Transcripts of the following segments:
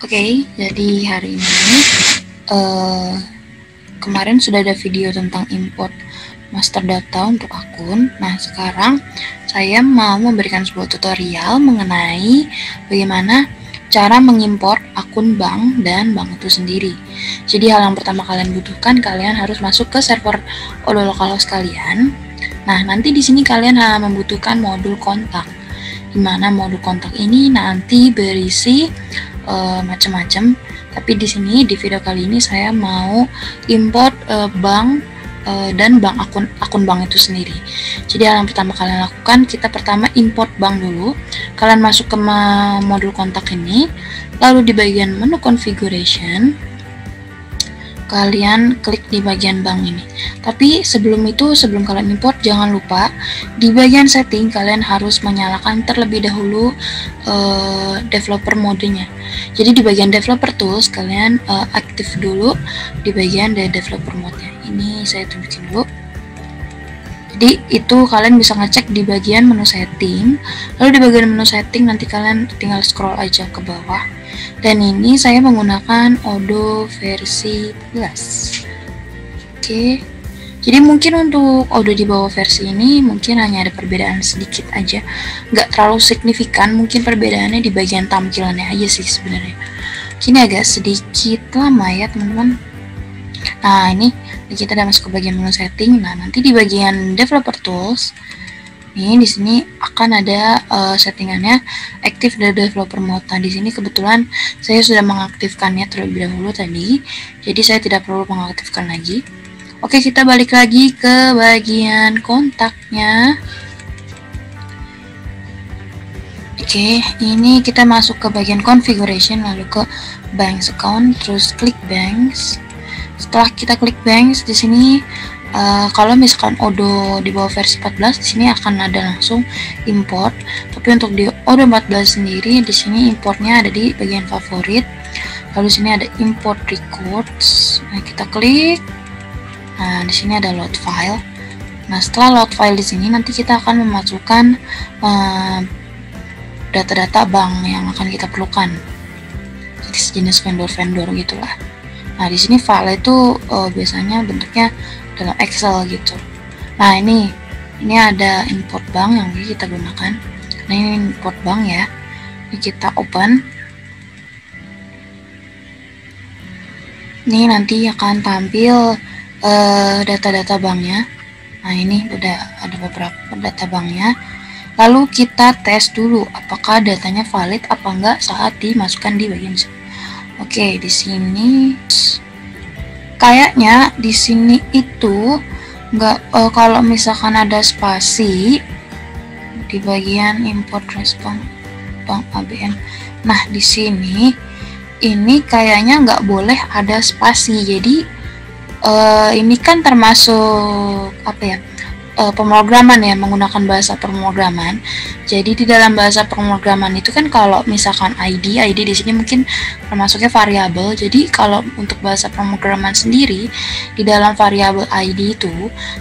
Oke, jadi hari ini kemarin sudah ada video tentang import master data untuk akun. Nah, sekarang saya mau memberikan sebuah tutorial mengenai bagaimana cara mengimport akun bank dan bank itu sendiri. Jadi hal yang pertama kalian butuhkan, kalian harus masuk ke server Odo Localhost kalian. Nah, nanti di sini kalian membutuhkan modul kontak. Di mana modul kontak ini nanti berisi macam-macam. Tapi di sini di video kali ini saya mau import bank dan akun bank itu sendiri. Jadi hal yang pertama kalian lakukan, kita pertama import bank dulu. Kalian masuk ke modul kontak ini, lalu di bagian menu configuration kalian klik di bagian bank ini. Tapi sebelum kalian import, jangan lupa di bagian setting kalian harus menyalakan terlebih dahulu developer modenya. Jadi di bagian developer tools kalian aktif dulu di bagian developer mode-nya. Ini saya tunjukin dulu. Jadi itu kalian bisa ngecek di bagian menu setting. Lalu di bagian menu setting nanti kalian tinggal scroll aja ke bawah. Dan ini saya menggunakan Odo versi 11. Oke. Jadi mungkin untuk Odo di bawah versi ini mungkin hanya ada perbedaan sedikit aja, nggak terlalu signifikan. Mungkin perbedaannya di bagian tampilannya aja sih sebenarnya. Ini agak sedikit lama ya teman-teman. Nah, ini kita udah masuk ke bagian menu setting. Nah, nanti di bagian developer tools nih, di sini akan ada settingannya active the developer mode. Nah, di sini kebetulan saya sudah mengaktifkannya terlebih dahulu tadi, jadi saya tidak perlu mengaktifkan lagi. Oke, kita balik lagi ke bagian kontaknya. Oke, ini kita masuk ke bagian configuration, lalu ke banks account, terus klik banks. Setelah kita klik banks, di sini kalau misalkan Odo di bawah versi 14, di sini akan ada langsung import. Tapi untuk di Odo 14 sendiri, di sini importnya ada di bagian favorit. Lalu di sini ada import records. Nah, kita klik. Nah, di sini ada load file. Nah, setelah load file di sini, nanti kita akan memasukkan data-data bank yang akan kita perlukan. Jadi sejenis vendor-vendor gitulah. Nah, di sini file itu biasanya bentuknya dalam Excel gitu. Nah, ini ada import bank yang kita gunakan. Nah, ini import bank ya. Ini kita open. Ini nanti akan tampil data-data banknya. Nah, ini udah ada beberapa data banknya. Lalu kita tes dulu apakah datanya valid apa enggak saat dimasukkan di bagian sini. Oke, di sini kayaknya di sini itu enggak, kalau misalkan ada spasi di bagian import respon bank ABN. Nah, di sini ini kayaknya nggak boleh ada spasi. Jadi ini kan termasuk apa ya? Pemrograman ya, menggunakan bahasa pemrograman. Jadi di dalam bahasa pemrograman itu kan kalau misalkan ID di sini mungkin termasuknya variabel. Jadi kalau untuk bahasa pemrograman sendiri di dalam variabel ID itu,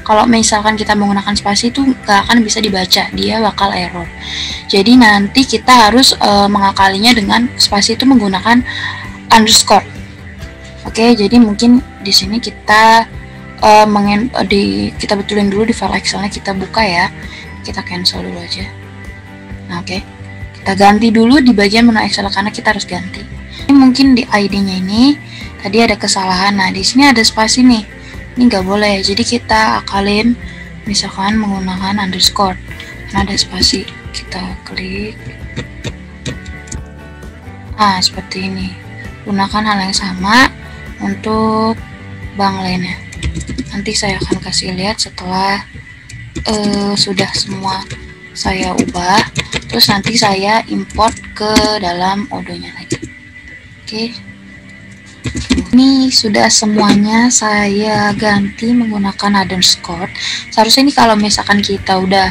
kalau misalkan kita menggunakan spasi itu nggak akan bisa dibaca, dia bakal error. Jadi nanti kita harus mengakalinya dengan spasi itu menggunakan underscore. Oke, jadi mungkin di sini kita kita betulin dulu di file Excelnya, kita buka ya, kita cancel dulu aja. Nah, oke, kita ganti dulu di bagian menu Excel karena kita harus ganti. Ini mungkin di ID-nya ini tadi ada kesalahan. Nah, di sini ada spasi nih, ini nggak boleh. Jadi kita akalin misalkan menggunakan underscore karena ada spasi. Kita klik. Nah, seperti ini. Gunakan hal yang sama untuk bank lainnya. Nanti saya akan kasih lihat setelah sudah semua saya ubah, terus nanti saya import ke dalam Odonya lagi. Oke, ini sudah semuanya saya ganti menggunakan underscore. Seharusnya ini kalau misalkan kita udah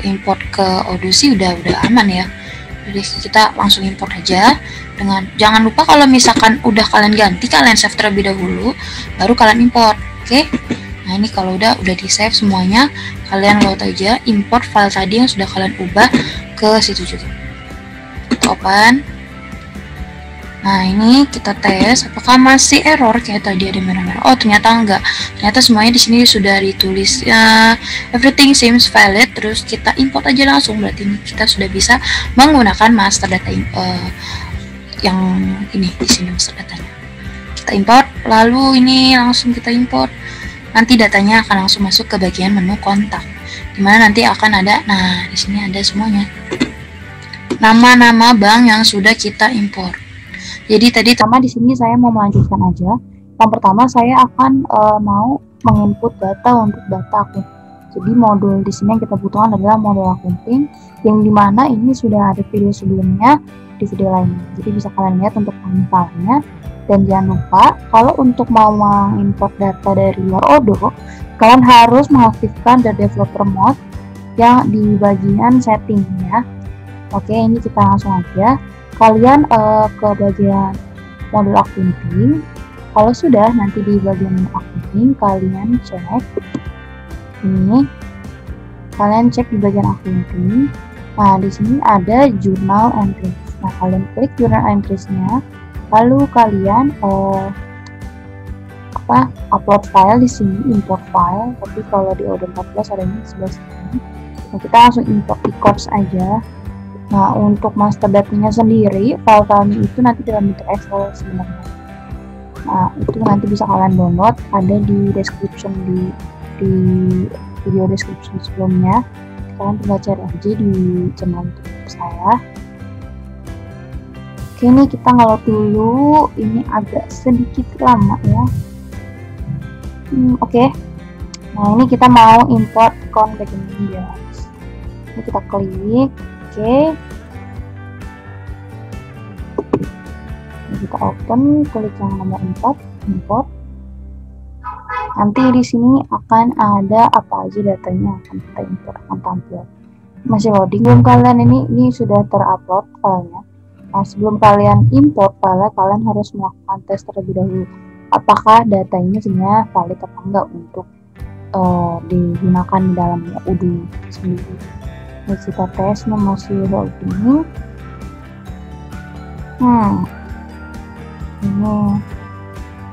import ke Odo sih udah aman ya. Jadi kita langsung import aja. Jangan lupa kalau misalkan udah kalian ganti, kalian save terlebih dahulu, baru kalian import. Oke, nah ini kalau udah di save semuanya, kalian load aja import file tadi yang sudah kalian ubah ke situ juga. Kita open. Nah, ini kita tes apakah masih error kayak tadi ada merah-merah. Oh, ternyata enggak. Ternyata semuanya di sini sudah ditulis everything seems valid. Terus kita import aja langsung. Berarti ini kita sudah bisa menggunakan master data yang ini di sini master datanya. Kita import, lalu ini langsung kita import. Nanti datanya akan langsung masuk ke bagian menu kontak. Dimana nanti akan ada, nah di sini ada semuanya. Nama-nama bank yang sudah kita import. Jadi tadi pertama di sini saya mau melanjutkan aja. Yang pertama saya akan mau menginput data untuk data akun. Jadi modul di sini yang kita butuhkan adalah modul accounting, yang dimana ini sudah ada video sebelumnya di video lainnya. Jadi bisa kalian lihat untuk filenya. Dan jangan lupa kalau untuk mau mengimport data dari luar Odoo, kalian harus mengaktifkan the developer mode yang di bagian setting ya. Oke, ini kita langsung aja. Kalian ke bagian modul accounting. Kalau sudah, nanti di bagian accounting kalian cek ini. Kalian cek di bagian accounting. Nah, di sini ada journal entries. Nah, kalian klik journal entries-nya. Lalu kalian upload file di sini, import file. Tapi kalau di Odoo 14 adanya di sebelah sini. Nah, kita langsung import records aja. Nah, untuk master datanya sendiri, file-filenya itu nanti dalam bentuk Excel sebenarnya. Nah, itu nanti bisa kalian download, ada di description di video description sebelumnya. Kalian tinggal cari aja di channel YouTube saya. Oke, ini kita ngelot dulu. Ini agak sedikit lama ya. Oke. Nah, ini kita mau import account bagian balance. Ini kita klik. Oke, kita open, klik yang nomor 4, import. Nanti di sini akan ada apa aja datanya akan kita import, akan tampil. Masih loading, belum kalian ini sudah terupload filenya. Nah, sebelum kalian import file, kalian harus melakukan tes terlebih dahulu. Apakah data ini sebenarnya valid atau enggak untuk digunakan di dalamnya Odoo sendiri. Ini kita tes, masih loading. Ini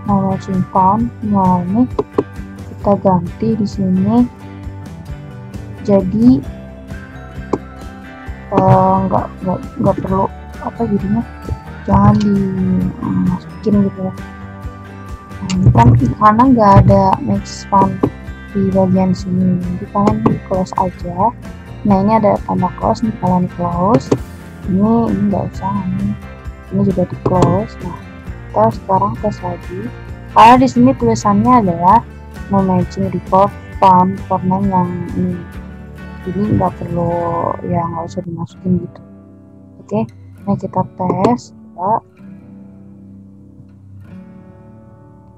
knowledge found. Nah, ini kita ganti di sini. Jadi nggak perlu apa jadinya, jangan dimasukin gitu ya. Nah, ini kan karena nggak ada max found di bagian sini, jadi kalian close aja. Nah, ini ada tanda close nih, kalian close. Ini nggak usah, ini juga di close. Nah, kita sekarang tes lagi. Karena di sini tulisannya adalah no matching report found for name yang ini. Jadi nggak perlu ya, nggak usah dimasukin gitu. Oke, nah kita tes.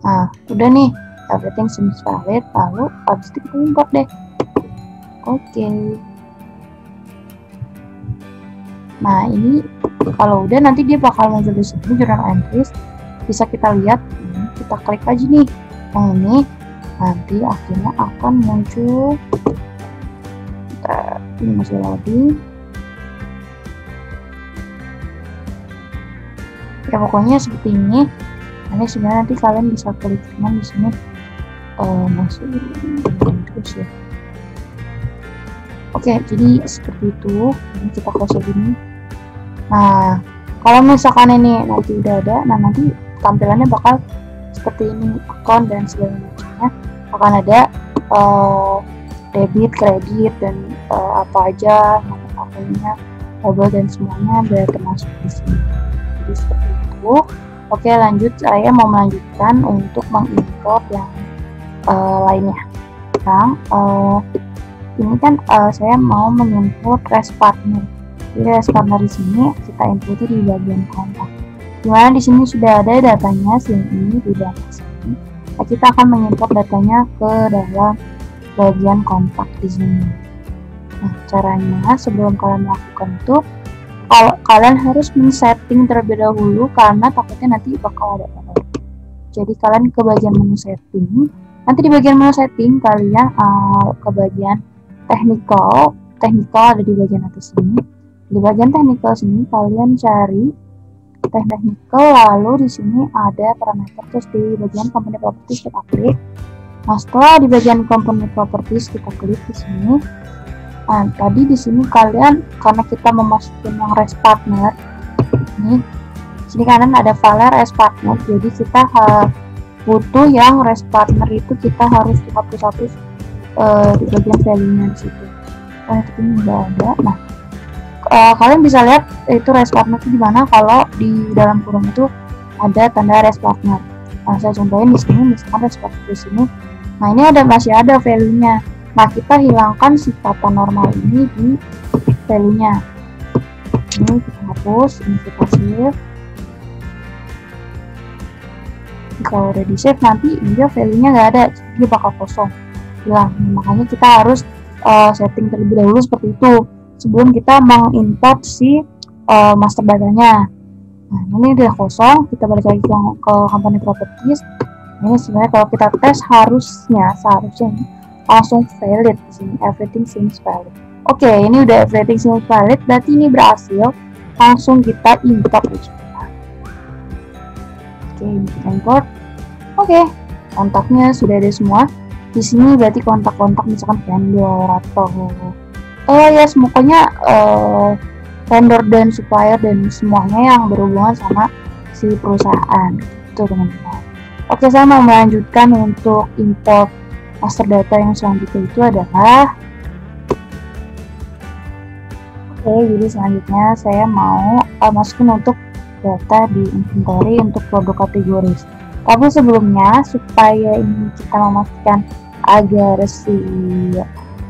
Nah, udah nih, everything seems valid. Lalu habis itu kita import deh. Oke. Nah, ini kalau udah nanti dia bakal muncul di sini journal entries. Bisa kita lihat, kita klik aja nih yang ini, nanti akhirnya akan muncul. Ini masih loading. Ya pokoknya seperti ini. Ini sebenarnya nanti kalian bisa klik cuman di sini masih terus ya. Oke, jadi seperti itu. Ini kita close gini. Nah, kalau misalkan ini nanti udah ada, nah nanti tampilannya bakal seperti ini, account dan segala macamnya. Akan ada debit, kredit, dan apa aja nama akunnya, label dan semuanya ada termasuk di sini. Jadi seperti itu. Oke, lanjut, saya mau melanjutkan untuk mengimport yang lainnya. Sekarang ini kan saya mau mengimport REST partner. Di REST partner di sini kita input di bagian kontak. Dimana di sini sudah ada datanya, ini di data sini. Nah, kita akan mengimport datanya ke dalam bagian kontak di sini. Nah, caranya sebelum kalian melakukan itu, kalau kalian harus men-setting terlebih dahulu karena takutnya nanti bakal ada error. Jadi kalian ke bagian menu setting. Nanti di bagian menu setting kalian ke bagian technical ada di bagian atas sini. Di bagian technical sini kalian cari technical, lalu di sini ada parameter, terus di bagian company properties kita klik. Nah, setelah di bagian company properties kita klik di sini. Nah, tadi di sini kalian karena kita memasukin yang REST partner, ini sini kanan ada file REST partner, jadi kita butuh yang REST partner itu kita harus hapus di bagian value-nya di situ. Nah, ini nggak ada. Nah, kalian bisa lihat itu REST partner itu di mana kalau di dalam kurung itu ada tanda REST partner. Nah, saya contohin di sini, misalkan REST partner di sini. Nah, ini masih ada value-nya. Nah, kita hilangkan si kata normal ini di value-nya. Ini kita hapus, ini kita save. Kalau udah di save nanti dia value-nya nggak ada, dia bakal kosong, hilang. Makanya kita harus setting terlebih dahulu seperti itu sebelum kita mengimport si master datanya. Nah, ini udah kosong, kita balik lagi ke company properties. Ini sebenarnya kalau kita tes seharusnya langsung valid di sini, everything seems valid. Oke, ini udah everything seems valid, berarti ini berhasil. Langsung kita import aja. Oke, ini kita import. Oke, kontaknya sudah ada semua. Di sini berarti kontak-kontak misalkan vendor atau pokoknya vendor dan supplier dan semuanya yang berhubungan sama si perusahaan. Itu teman-teman. Oke, saya mau melanjutkan untuk import master data yang selanjutnya itu adalah jadi selanjutnya saya mau masukin untuk data di inventory untuk produk kategoris. Tapi sebelumnya supaya ini kita memastikan agar si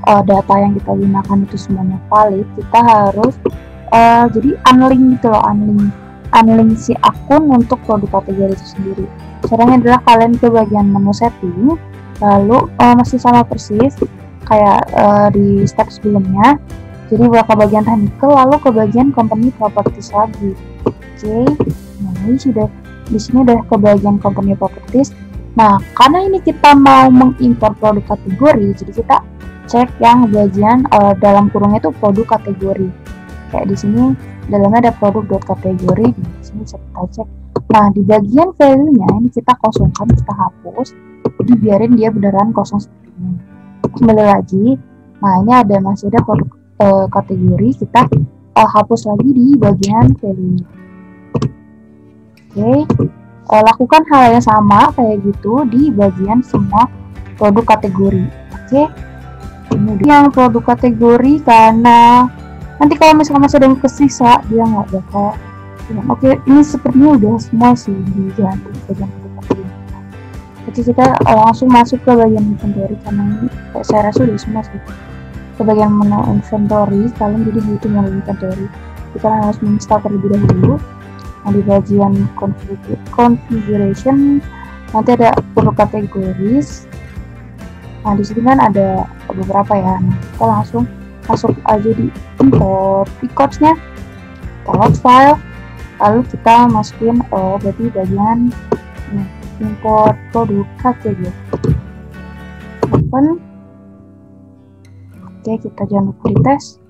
data yang kita gunakan itu semuanya valid, kita harus jadi unlink gitu loh, unlink si akun untuk produk kategori itu sendiri. Caranya adalah kalian ke bagian menu setting, lalu masih sama persis kayak di step sebelumnya. Jadi ke bagian technical, lalu ke bagian company properties lagi. Oke, nah ini sudah di sini udah ke bagian company properties. Nah, karena ini kita mau mengimport produk kategori, jadi kita cek yang bagian dalam kurungnya itu produk kategori. Kayak di sini dalamnya ada produk.kategori, di sini bisa kita cek. Nah, di bagian value-nya ini kita kosongkan, kita hapus, jadi biarin dia beneran kosong seperti ini. Kembali lagi, nah ini masih ada produk kategori, kita hapus lagi di bagian value-nya. Oke, lakukan hal yang sama kayak gitu di bagian semua produk kategori. Oke, ini yang produk kategori karena nanti kalau misalnya masih ada yang kesisa dia nggak bakal. Oke, ini sepertinya udah semua sih di bagian produk kategori. Jadi kita langsung masuk ke bagian inventory karena ini saya rasa udah semua sih. Ke bagian menu inventory, kalian jadi butuh menu inventory. Kita harus menginstal terlebih dahulu. Nah, di bagian configuration nanti ada produk kategoris. Nah, di sini kan ada beberapa ya. Nah, kita langsung masuk aja di import records-nya, import file, lalu kita masukin berarti bagian import produk kategori. Open. Oke, kita jangan lupa di tes.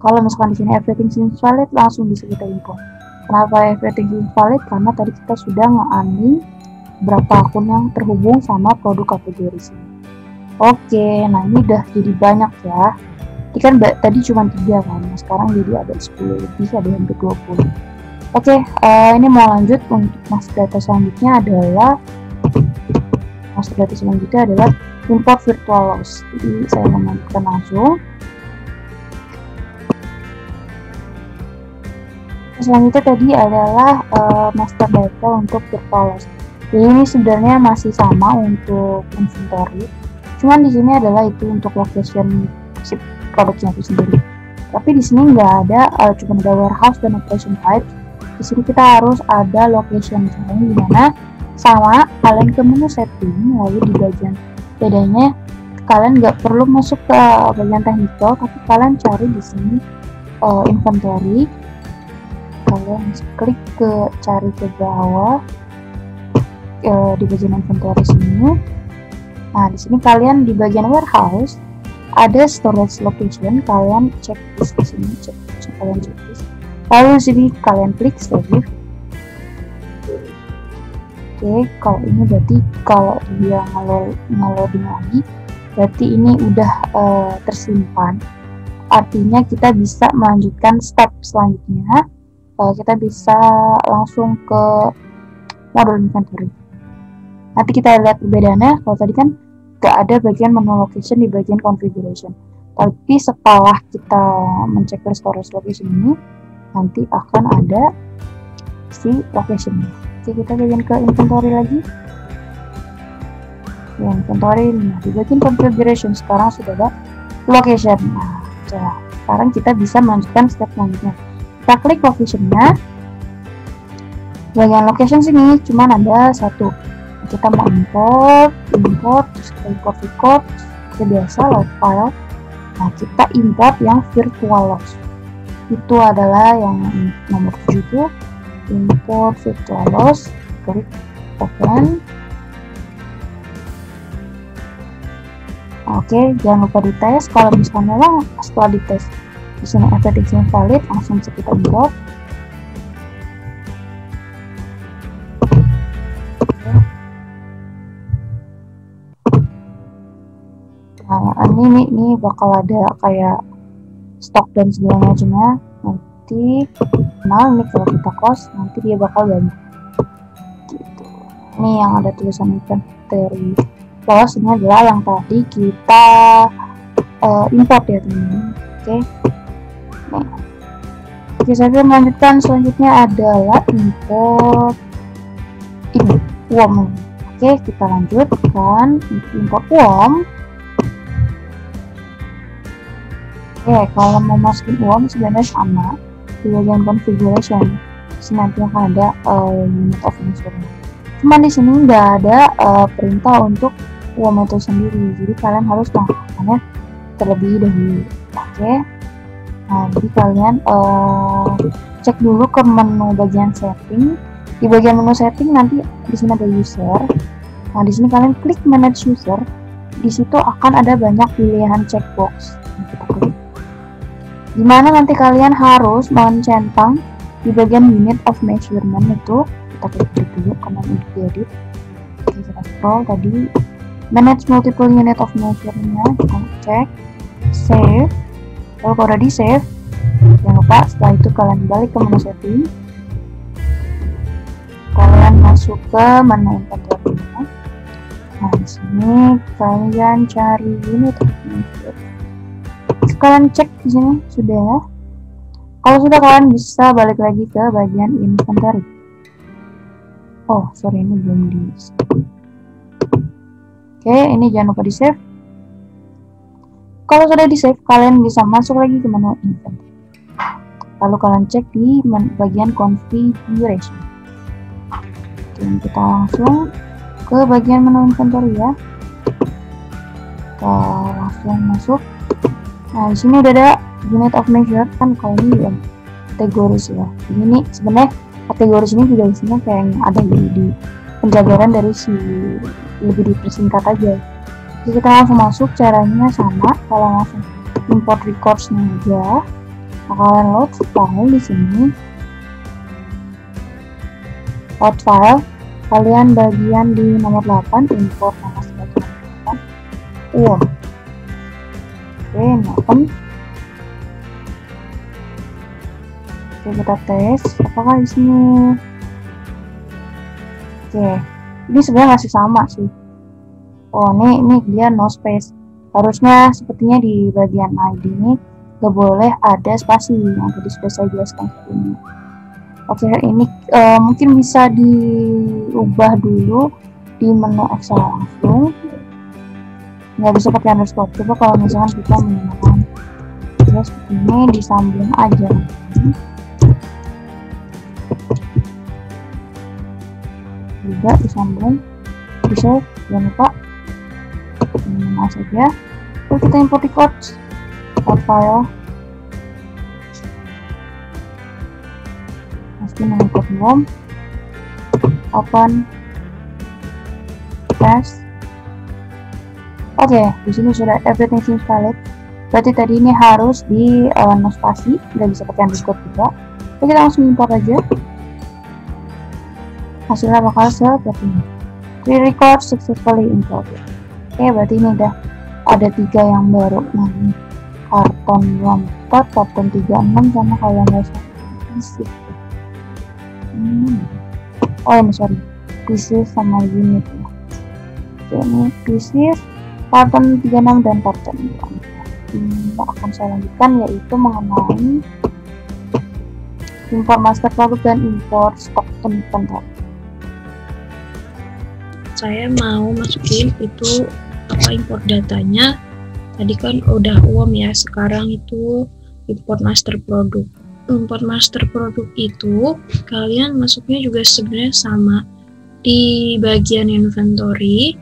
Kalau misalkan di sini everything seems valid, langsung bisa kita import. Kenapa everything is valid? Karena tadi kita sudah nge-unlink berapa akun yang terhubung sama produk kategori sini. Oke, nah ini udah jadi banyak ya. Ini kan tadi cuma 3 kan, nah sekarang jadi ada 10 lebih, ada yang ke 20. Oke, ini mau lanjut untuk master data selanjutnya adalah import virtual loss. Jadi saya melanjutkan langsung. Selanjutnya tadi adalah master data untuk virtual loss. Jadi ini sebenarnya masih sama untuk inventory, cuman di sini adalah itu untuk location si produknya itu sendiri. Tapi di sini nggak ada, cuma ada warehouse dan operation type. Di sini kita harus ada location, misalnya di mana sama kalian ke menu setting, lalu di bagian bedanya kalian nggak perlu masuk ke bagian technical, tapi kalian cari di sini inventory. Kalian klik cari ke bawah di bagian inventory sini. Nah, di sini kalian di bagian warehouse ada storage location, kalian cek di sini, kalian cek di sini. Lalu di sini kalian klik save. Oke, kalau ini berarti kalau dia ngeloading lagi, berarti ini udah tersimpan. Artinya kita bisa melanjutkan step selanjutnya. Kita bisa langsung ke modul inventory. Nanti kita lihat perbedaannya. Kalau tadi kan gak ada bagian menu location di bagian configuration, tapi setelah kita mencek storage location ini, nanti akan ada si location-nya. Oke, kita bagian ke inventory lagi. Ya, inventory. Nah, di bagian configuration sekarang sudah ada location. Nah, sekarang kita bisa melanjutkan step selanjutnya. Kita klik location-nya. Bagian location sini cuma ada satu. Kita mau import, terus kita import record, seperti biasa load file. Nah, kita import yang virtual logs. Itu adalah yang nomor 7. Import virtual logs, klik open. Oke, jangan lupa dites. Kalau misalnya memang setelah dites di sini everything valid, langsung bisa kita import. Nah, ini bakal ada kayak stok dan segala macamnya. Nanti ini kalau kita close, nanti dia bakal banyak gitu. Ini yang ada tulisan inventory close, ini adalah yang tadi kita import ya teman-teman. Oke, saya melanjutkan. Selanjutnya adalah import ini worm. Oke, kita lanjutkan import worm. Kalau mau masukin worm sebenarnya sama di bagian configuration. Sini nanti akan ada unit of measurement. Cuman di sini nggak ada perintah untuk worm itu sendiri, jadi kalian harus melakukannya terlebih dahulu. Oke. Nah, jadi kalian cek dulu ke menu bagian setting. Di bagian menu setting nanti di sini ada user. Nah, di sini kalian klik manage user. Di situ akan ada banyak pilihan checkbox. Nah, kita klik. Dimana nanti kalian harus mencentang di bagian unit of measurement itu. Kita klik dulu karena ini diedit. Oke, kita scroll tadi manage multiple unit of measurement-nya, kita cek save. Kalau udah di save, jangan lupa setelah itu kalian balik ke menu setting, kalian masuk ke menu inventory. Nah, di sini kalian cari unit of measurement. Kalian cek di sini sudah. Kalau sudah, kalian bisa balik lagi ke bagian inventory. Oh, sorry, ini belum di save. Oke, ini jangan lupa di save. Kalau sudah di save, kalian bisa masuk lagi ke menu inventory. Lalu kalian cek di bagian configuration. Dan kita langsung ke bagian menu inventory ya. Kita langsung masuk. Nah, di sini udah ada unit of measure kan. Kalau ini ya kategoris ya. Ini sebenarnya kategoris ini juga isinya kayak yang ada di penjabaran dari si lebih dipersingkat aja. Jadi kita langsung masuk, caranya sama. Kalau langsung import records-nya aja. Nah, kalian load file di sini. Load file. Kalian bagian di nomor 8 import nama sebagai nomor 8. Wow. Oke, ini open. Oke, kita tes apakah di sini. Oke, ini sebenarnya masih sama sih. Oh, ini dia no space. Harusnya sepertinya di bagian ID ini gak boleh ada spasi yang tadi sudah saya jelaskan sebelumnya. Oke, ini mungkin bisa diubah dulu di menu Excel langsung. Nggak bisa pakai underscore. Coba kalau misalkan kita menggunakan seperti ini, disambung aja. Juga disambung, bisa jangan lupa. Ini saja. Lalu kita import records, file. Masukin import worm, open, paste. Oke, di sini sudah everything seems valid. Berarti tadi ini harus di no spasi, nggak bisa pakai underscore juga. Oke, kita langsung import aja. Hasilnya bakal seperti ini. Record successfully import. Oke, berarti ini udah ada 3 yang baru. Nah, ini karton 24, karton 36, sama kalau nggak salah pieces. Oh ini sorry, pieces sama unit ya. Oke, ini pieces, karton 36 dan karton 24. Ini akan saya lanjutkan, yaitu mengenai import master produk dan import stok inventory. Saya mau masukin itu import datanya. Tadi kan udah UOM ya, sekarang itu import master produk. Import master produk itu kalian masuknya juga sebenarnya sama di bagian inventory.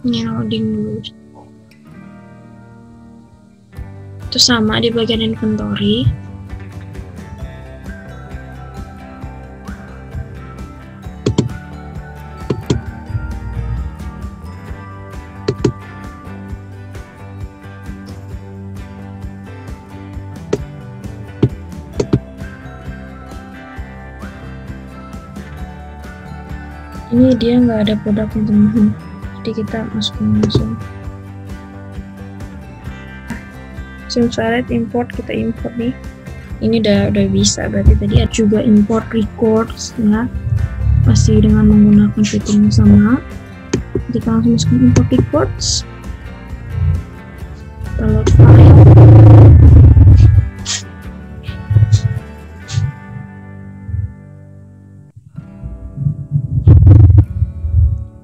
Ini loading dulu. Itu sama di bagian inventory. Ini dia nggak ada produknya teman-teman, jadi kita masukin langsung Simsalabim import, kita import nih. Ini udah bisa, berarti tadi ada juga import records ya, masih dengan menggunakan fitur yang sama. Kita langsung masukin import records, kita load file.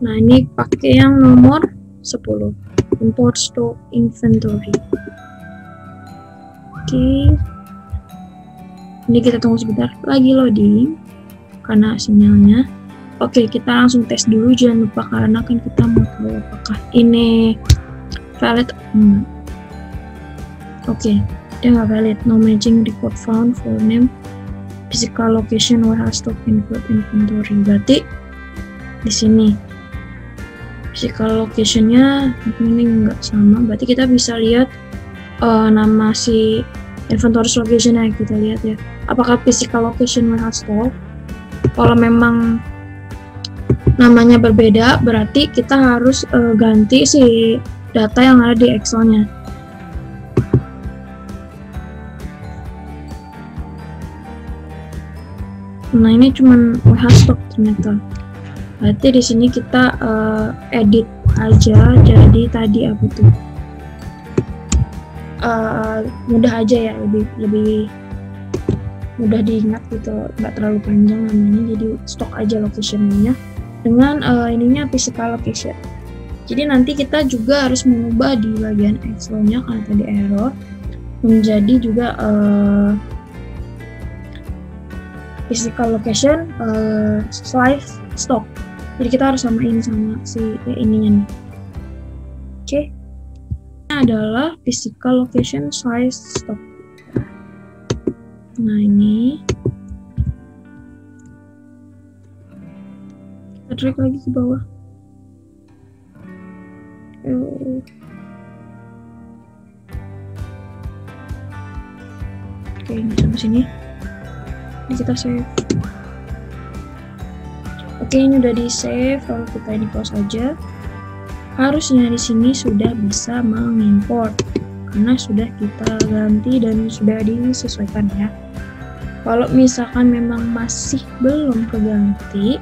Nah, ini pakai yang nomor 10, import stock inventory. Oke. Ini kita tunggu sebentar lagi loading karena sinyalnya. Oke, kita langsung tes dulu, jangan lupa, karena kan kita mau tahu apakah ini valid atau enggak. Oke, dia nggak valid. No matching record found for name, physical location, warehouse stock inventory. Berarti di sini physical location-nya ini nggak sama, berarti kita bisa lihat nama si inventory location-nya. Kita lihat ya, apakah physical location warehouse stock. Kalau memang namanya berbeda, berarti kita harus ganti si data yang ada di Excel-nya. Nah, ini cuman warehouse stock ternyata. Berarti di sini kita edit aja, jadi tadi apa tuh, mudah aja ya, lebih mudah diingat gitu, nggak terlalu panjang namanya. Jadi stok aja location-nya dengan ininya physical location. Jadi nanti kita juga harus mengubah di bagian Excel-nya karena tadi error, menjadi juga physical location slice stock. Jadi kita harus samain sama si ininya nih. Oke. Ini adalah physical location size stock. Nah, ini kita drag lagi ke bawah. Oke, ini sampai sini. Ini kita save. Oke, ini udah di save, lalu kita di pause aja. Harusnya di sini sudah bisa mengimport karena sudah kita ganti dan sudah disesuaikan ya. Kalau misalkan memang masih belum keganti,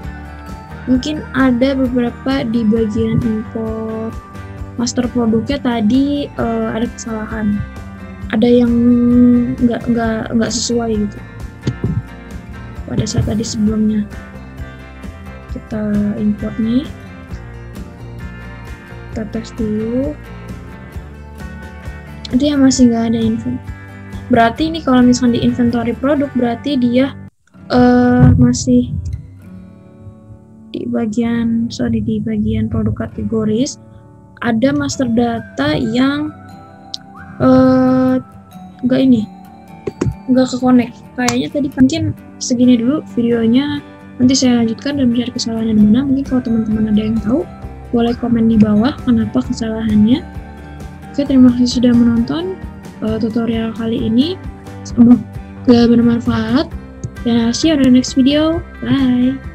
mungkin ada beberapa di bagian import master produknya tadi ada kesalahan, ada yang nggak sesuai gitu pada saat tadi sebelumnya. Kita import nih, kita tes dulu, dia masih nggak ada info. Berarti ini kalau misalkan di inventory produk, berarti dia masih di bagian produk kategoris ada master data yang nggak ke connect. Kayaknya tadi mungkin segini dulu videonya. Nanti saya lanjutkan dan mencari kesalahannya di mana. Mungkin kalau teman-teman ada yang tahu, boleh komen di bawah kenapa kesalahannya. Oke, terima kasih sudah menonton. tutorial kali ini. Semoga bermanfaat dan I'll see you on the next video. Bye.